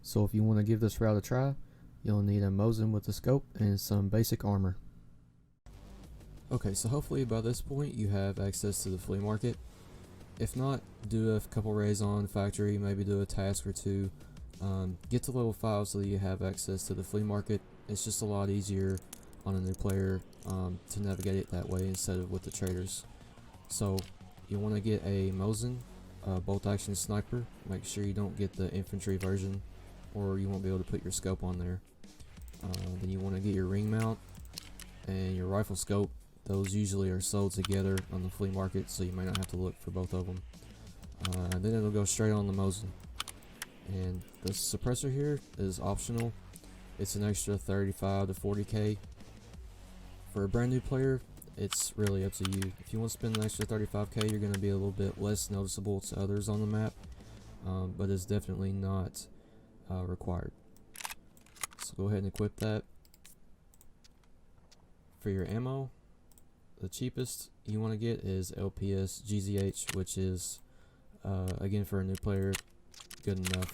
So if you want to give this route a try, you'll need a Mosin with a scope and some basic armor. Okay, so hopefully by this point you have access to the flea market. If not, do a couple raids on factory, maybe do a task or two. Get to level 5 so that you have access to the flea market. It's just a lot easier on a new player to navigate it that way instead of with the traders. So you want to get a Mosin, bolt action sniper. Make sure you don't get the infantry version or you won't be able to put your scope on there. Then you want to get your ring mount and your rifle scope. Those usually are sold together on the flea market, so you may not have to look for both of them. Then it'll go straight on the Mosin. And the suppressor here is optional. It's an extra 35 to 40k. For a brand new player, it's really up to you. If you want to spend an extra 35k, you're going to be a little bit less noticeable to others on the map, but it's definitely not required. So go ahead and equip that. For your ammo, the cheapest you want to get is LPS GZH, which is again for a new player good enough.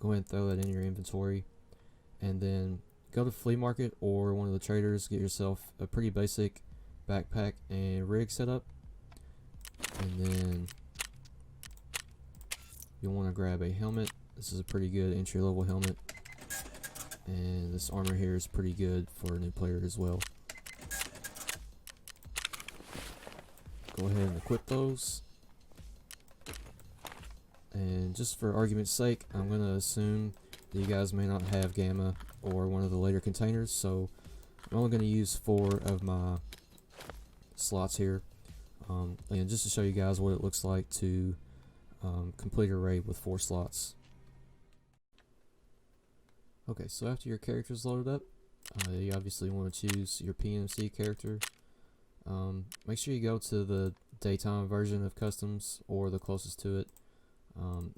Go ahead and throw that in your inventory, and then go to flea market or one of the traders, get yourself a pretty basic backpack and rig setup, and then you'll want to grab a helmet. This is a pretty good entry level helmet, and this armor here is pretty good for a new player as well. Go ahead and equip those, and just for argument's sake, I'm going to assume that you guys may not have gamma or one of the later containers, so I'm only going to use 4 of my slots here, and just to show you guys what it looks like to complete a raid with 4 slots. Okay, so after your character's loaded up, you obviously want to choose your PMC character. Make sure you go to the daytime version of Customs or the closest to it.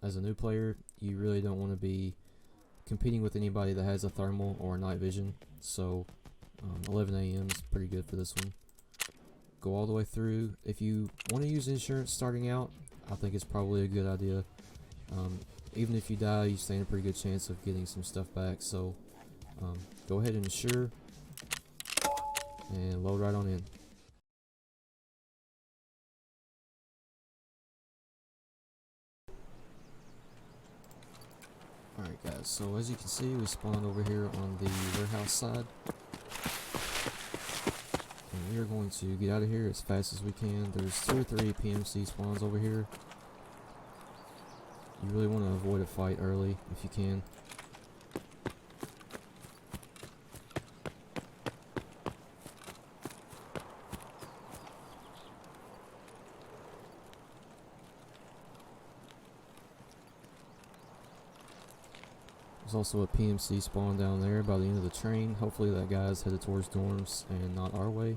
As a new player, you really don't want to be competing with anybody that has a thermal or a night vision, so 11 AM is pretty good for this one. Go all the way through. If you want to use insurance starting out, I think it's probably a good idea. Even if you die, you stand a pretty good chance of getting some stuff back, so go ahead and insure and load right on in. Alright guys, so as you can see, we spawned over here on the warehouse side, and we are going to get out of here as fast as we can. There's 2 or 3 PMC spawns over here. You really want to avoid a fight early if you can. There's also a PMC spawn down there by the end of the train. Hopefully that guy's headed towards dorms and not our way.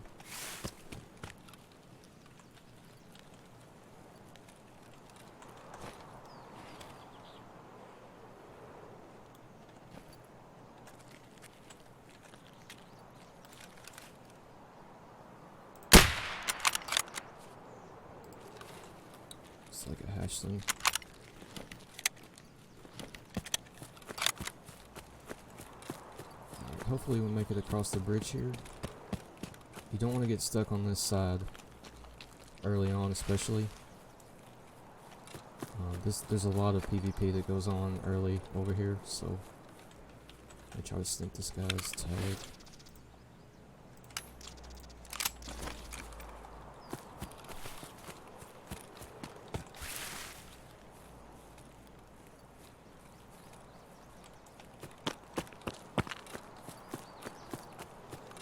It's like a hatchling. Hopefully we'll make it across the bridge here. You don't want to get stuck on this side early on, especially. There's a lot of PvP that goes on early over here, so I try to sneak this guy's tag.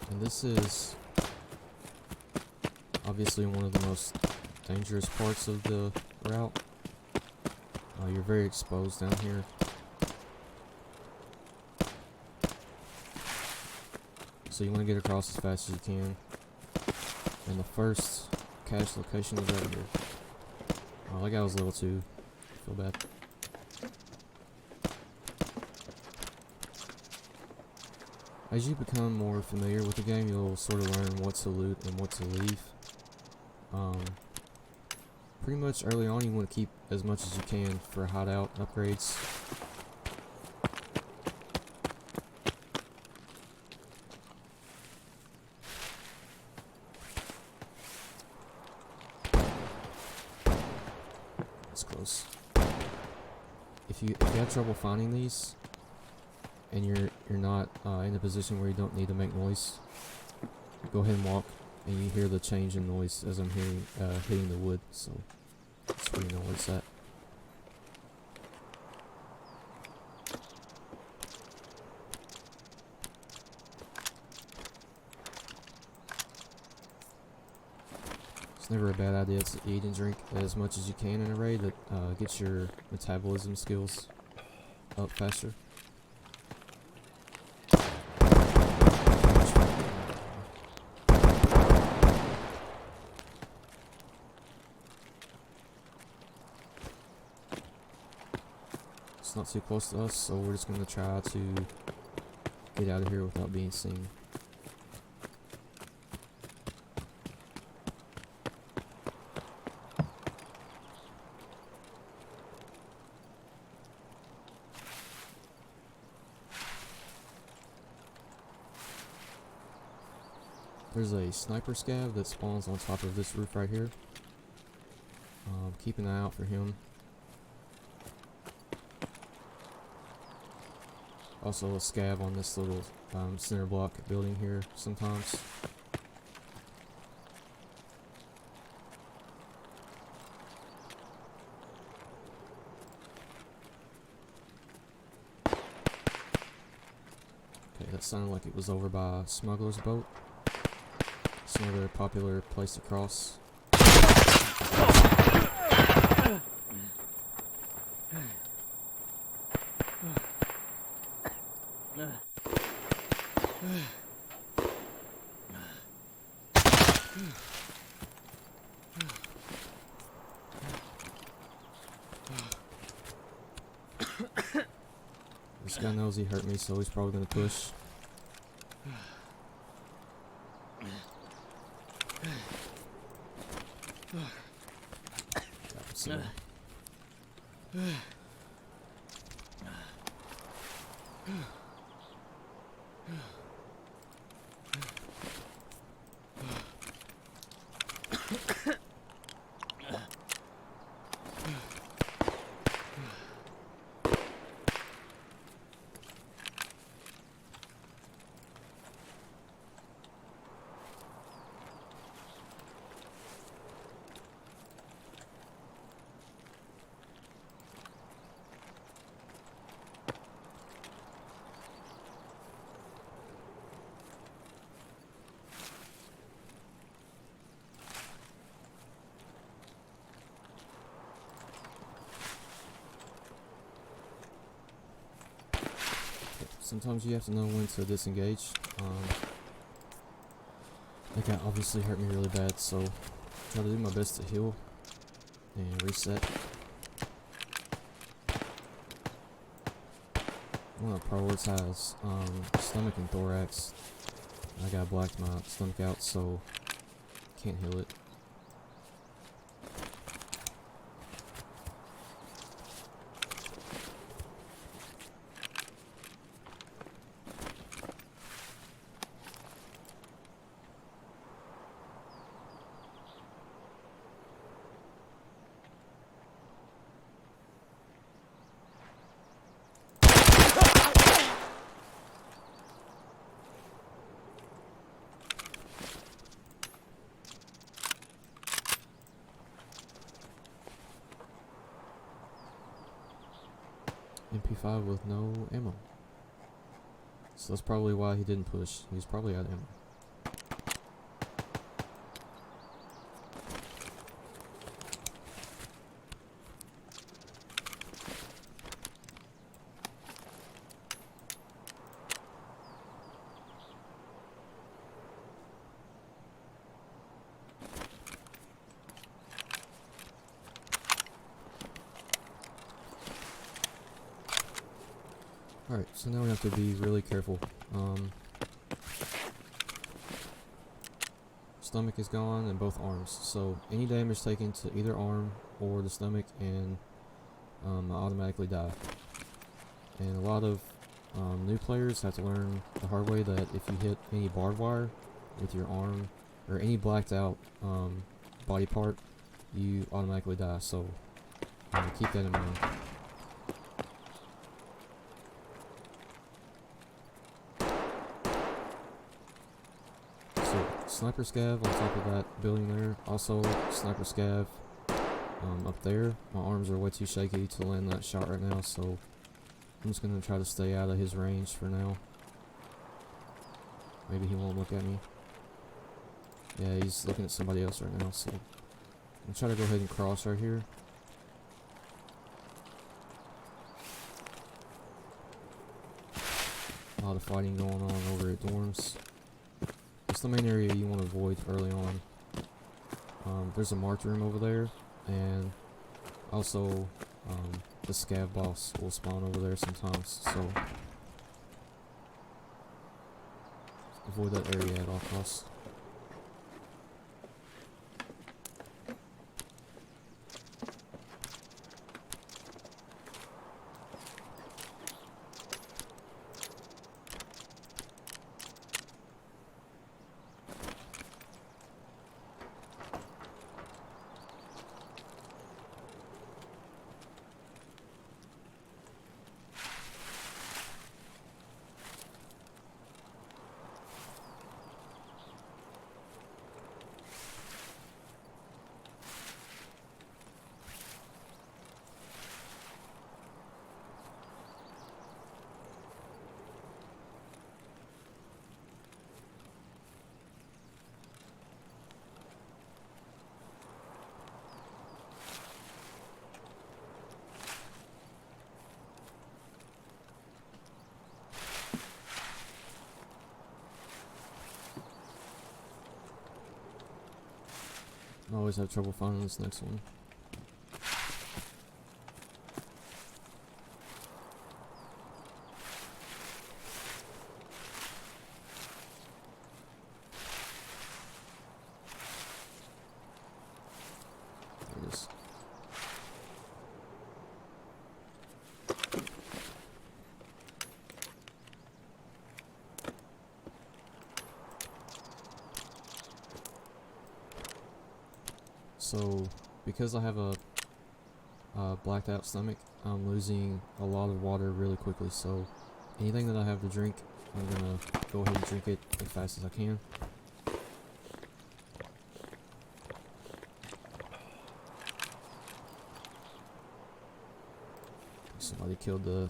And this is obviously one of the most dangerous parts of the route. You're very exposed down here. So you want to get across as fast as you can. And the first cache location is right here. Oh, that guy was level 2. Feel bad. As you become more familiar with the game, you'll sort of learn what to loot and what to leave. Pretty much early on, you want to keep as much as you can for hideout upgrades. if you have trouble finding these, and you're not in a position where you don't need to make noise, go ahead and walk, and you hear the change in noise as I'm hitting the wood. So that's where you know where it's at. It's never a bad idea to eat and drink as much as you can in a raid. That gets your metabolism skills up faster. It's not too close to us, so we're just going to try to get out of here without being seen. There's a sniper scav that spawns on top of this roof right here. Keep an eye out for him. Also a scav on this little center block building here sometimes. Okay, that sounded like it was over by a smuggler's boat. It's another popular place to cross. This guy knows he hurt me, so he's probably gonna push. So. Sometimes you have to know when to disengage. That guy obviously hurt me really bad, so try to do my best to heal and reset. I want to prioritize stomach and thorax. I got blacked my stomach out, so can't heal it. MP5 with no ammo. So that's probably why he didn't push. He's probably out of ammo. Alright, so now we have to be really careful. Stomach is gone and both arms. So any damage taken to either arm or the stomach and I automatically die. And a lot of new players have to learn the hard way that if you hit any barbed wire with your arm or any blacked out body part, you automatically die. So keep that in mind. sniper scav on top of that building there. Also, sniper scav up there. My arms are way too shaky to land that shot right now, so I'm just gonna try to stay out of his range for now. Maybe he won't look at me. Yeah, he's looking at somebody else right now, so I'm gonna try to go ahead and cross right here. A lot of fighting going on over at dorms. It's the main area you want to avoid early on. There's a marked room over there, and also the scav boss will spawn over there sometimes, so avoid that area at all costs. I always have trouble finding this next one. There it is. So, because I have a blacked out stomach, I'm losing a lot of water really quickly, so anything that I have to drink, I'm gonna go ahead and drink it as fast as I can. Somebody killed the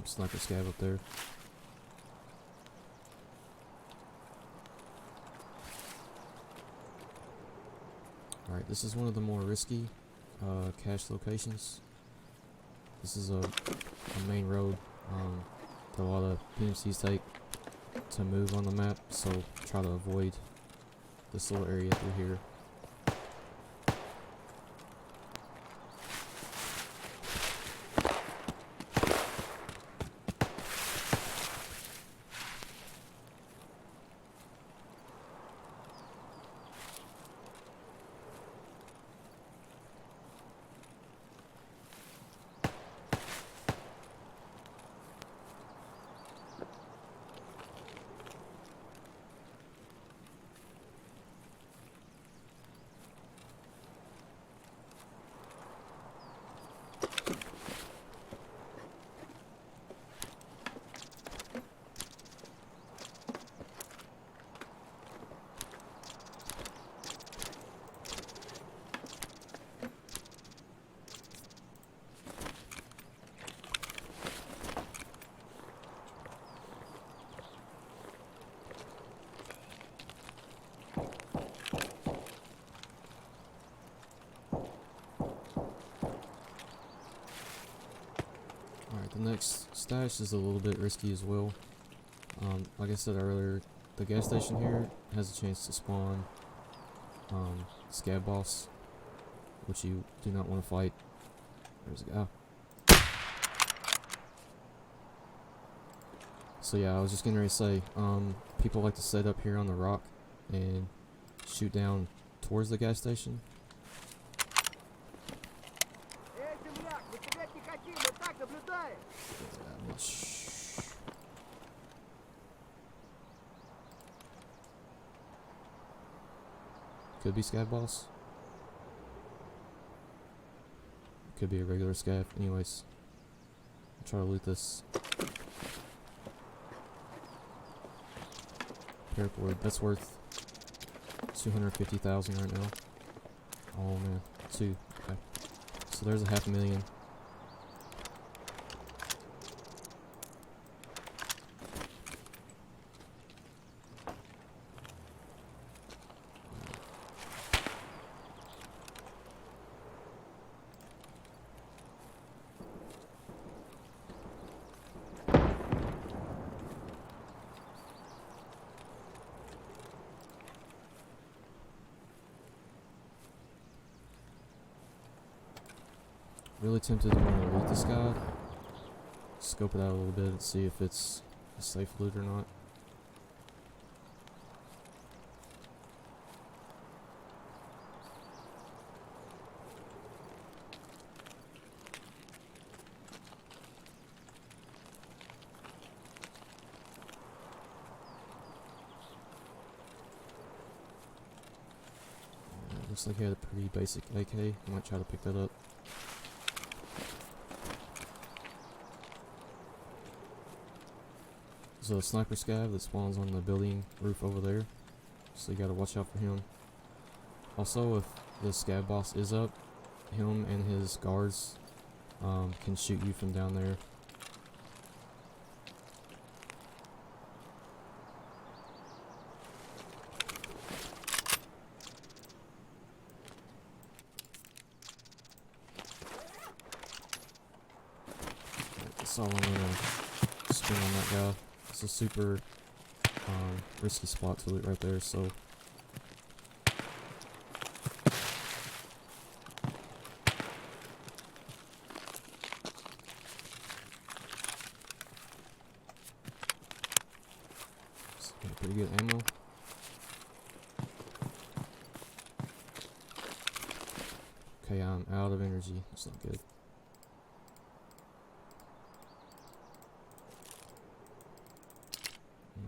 sniper scav up there. Alright, this is one of the more risky cache locations. This is a main road that a lot of PMCs take to move on the map, so try to avoid this little area through here. The next stash is a little bit risky as well. Like I said earlier, the gas station here has a chance to spawn scav boss, which you do not want to fight. There's a guy. So yeah, I was just getting ready to say, people like to set up here on the rock and shoot down towards the gas station. Could be scav boss. Could be a regular scav. Anyways, I'll try to loot this paracord. That's worth 250,000 right now. Oh man, 2. Okay. So there's a 500,000. Really tempted to want to loot this guy. Scope it out a little bit and see if it's a safe loot or not. Looks like he had a pretty basic AK. I might try to pick that up. There's a sniper scav that spawns on the building roof over there, so you gotta watch out for him. Also, if the scav boss is up, him and his guards can shoot you from down there. So I'm gonna spin on that guy. It's a super risky spot to loot right there, so got pretty good ammo. Okay, I'm out of energy. That's not good.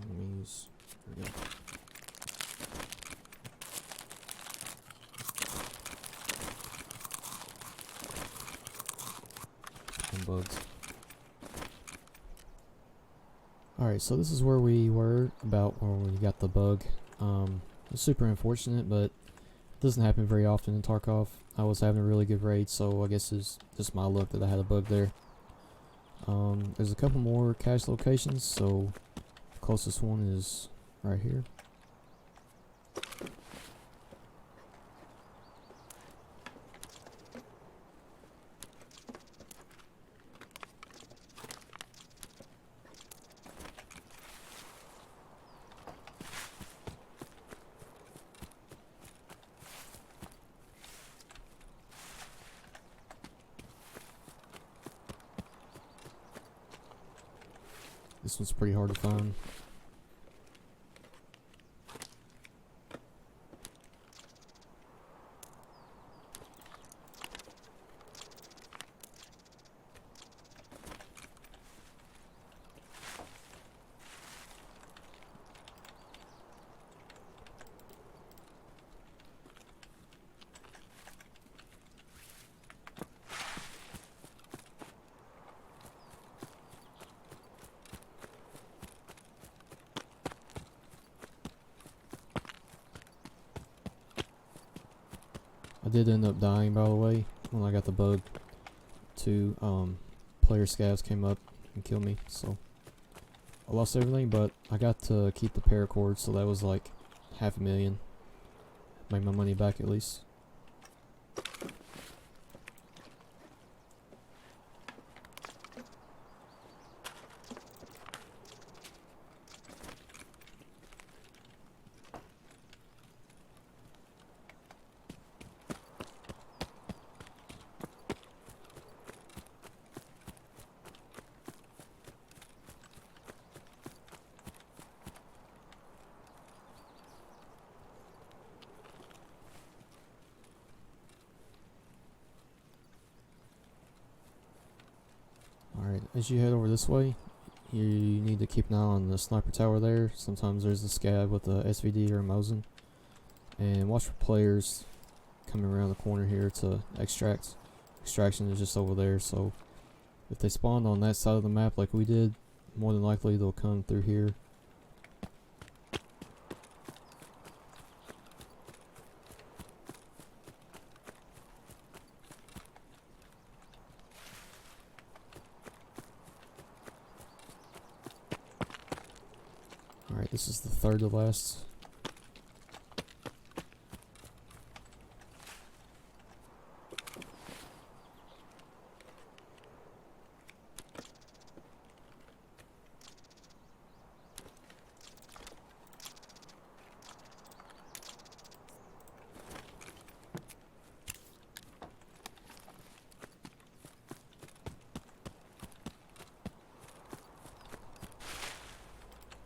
Let me use. There we go. And bugs. Alright, so this is where we were about where we got the bug. It's super unfortunate, but it doesn't happen very often in Tarkov. I was having a really good raid, so I guess it's just my luck that I had a bug there. There's a couple more cache locations, so the closest one is right here. This one's pretty hard to find. I did end up dying, by the way, when I got the bug. 2 player scavs came up and killed me, so I lost everything, but I got to keep the paracord, so that was like 500,000. Made my money back at least. Alright, as you head over this way, you need to keep an eye on the sniper tower there. Sometimes there's a scav with a SVD or a Mosin. And watch for players coming around the corner here to extract. Extraction is just over there, so if they spawned on that side of the map like we did, more than likely they'll come through here. this is the third to last.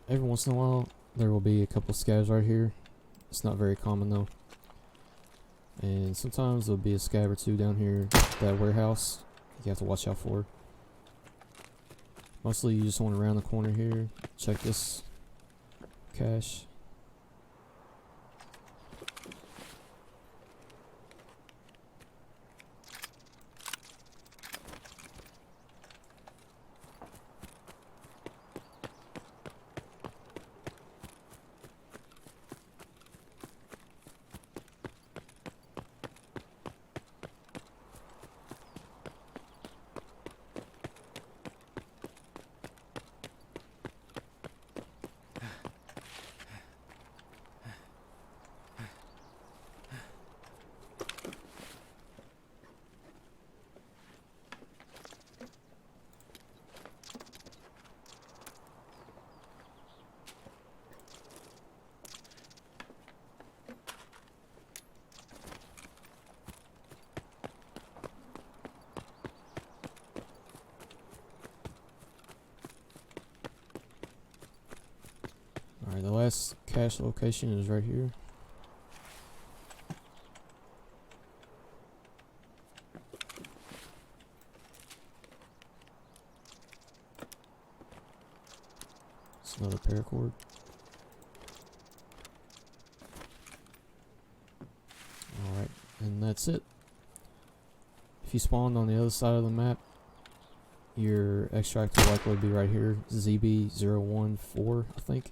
Every once in a while, there will be a couple scavs right here. It's not very common though. And sometimes there'll be a scav or two down here, that warehouse, you have to watch out for. Mostly you just want to round the corner here, check this cache. Alright, the last cache location is right here. It's another paracord. Alright, and that's it. If you spawned on the other side of the map, your extractor likely will be right here, ZB014, I think.